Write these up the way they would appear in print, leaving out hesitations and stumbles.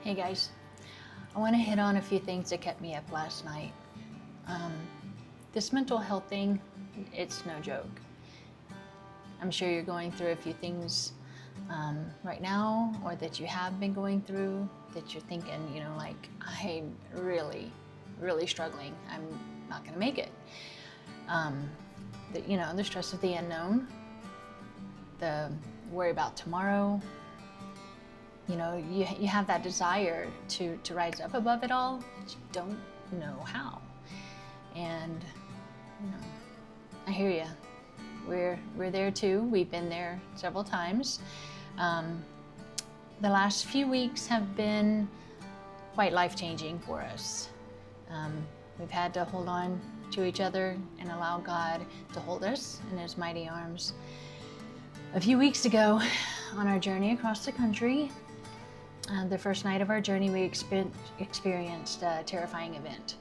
Hey guys, I want to hit on a few things that kept me up last night. This mental health thing, it's no joke. I'm sure you're going through a few things right now, or that you have been going through, that you're thinking, like, I'm really struggling. I'm not going to make it. The stress of the unknown, the worry about tomorrow. You have that desire to rise up above it all, but you don't know how. And, I hear you. We're there too. We've been there several times. The last few weeks have been quite life-changing for us. We've had to hold on to each other and allow God to hold us in His mighty arms. A few weeks ago, on our journey across the country, the first night of our journey, we experienced a terrifying event.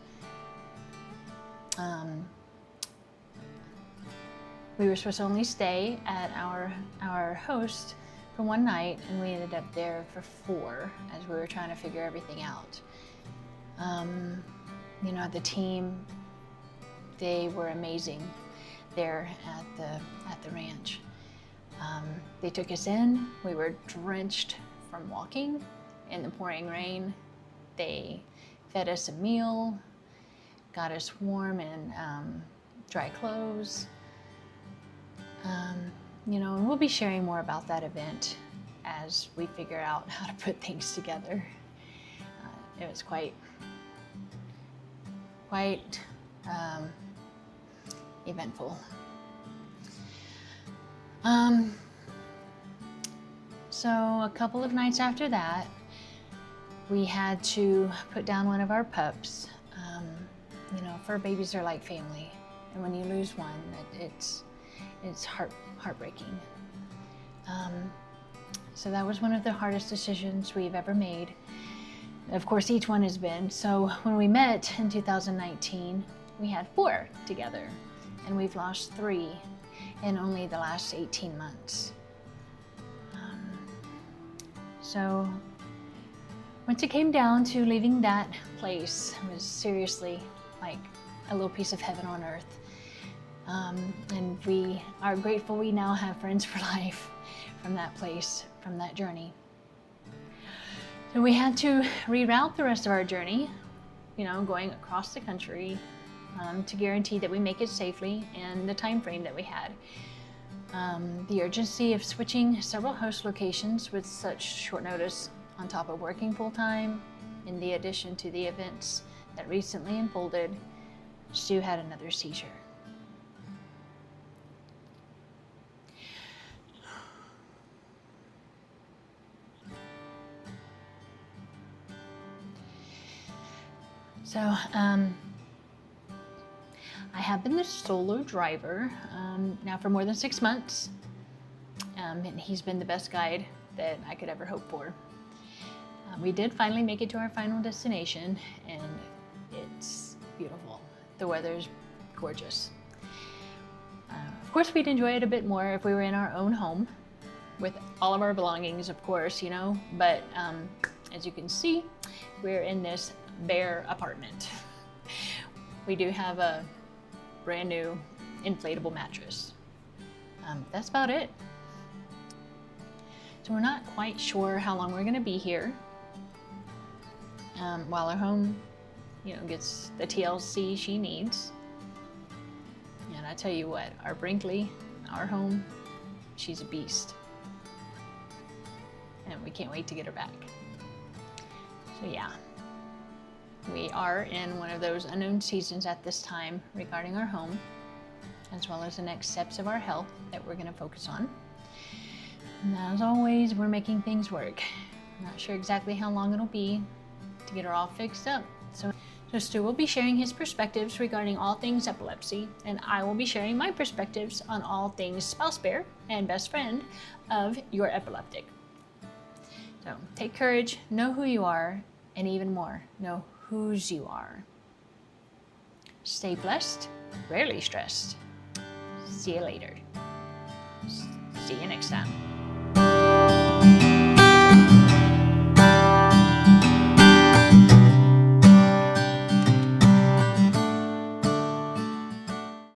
We were supposed to only stay at our host for one night, and we ended up there for 4 as we were trying to figure everything out. The team, they were amazing there at the ranch. They took us in. We were drenched from walking in the pouring rain. They fed us a meal, got us warm and dry clothes. And we'll be sharing more about that event as we figure out how to put things together. It was quite eventful. So a couple of nights after that, we had to put down one of our pups. Fur babies are like family, and when you lose one, it's heartbreaking. So that was one of the hardest decisions we've ever made. Of course, each one has been. So when we met in 2019, we had 4 together, and we've lost 3 in only the last 18 months. So once it came down to leaving that place, it was seriously like a little piece of heaven on earth. And we are grateful we now have friends for life from that place, from that journey. So we had to reroute the rest of our journey, going across the country to guarantee that we make it safely in the time frame that we had. The urgency of switching several host locations with such short notice, on top of working full-time, in the addition to the events that recently unfolded, Stu had another seizure. So, I have been the solo driver now for more than 6 months, and he's been the best guide that I could ever hope for. We did finally make it to our final destination, and it's beautiful. The weather's gorgeous. Of course, we'd enjoy it a bit more if we were in our own home with all of our belongings, of course, but as you can see, we're in this bare apartment. We do have a brand new inflatable mattress. That's about it. So we're not quite sure how long we're gonna be here while our home, gets the TLC she needs. And I tell you what, our Brinkley, our home, she's a beast. And we can't wait to get her back. So yeah. We are in one of those unknown seasons at this time regarding our home, as well as the next steps of our health that we're going to focus on. And as always, we're making things work. I'm not sure exactly how long it'll be to get her all fixed up. So Stu will be sharing his perspectives regarding all things epilepsy, and I will be sharing my perspectives on all things spouse bear and best friend of your epileptic. So take courage, know who you are, and even more, know whose you are. Stay blessed, rarely stressed. See you later. See you next time.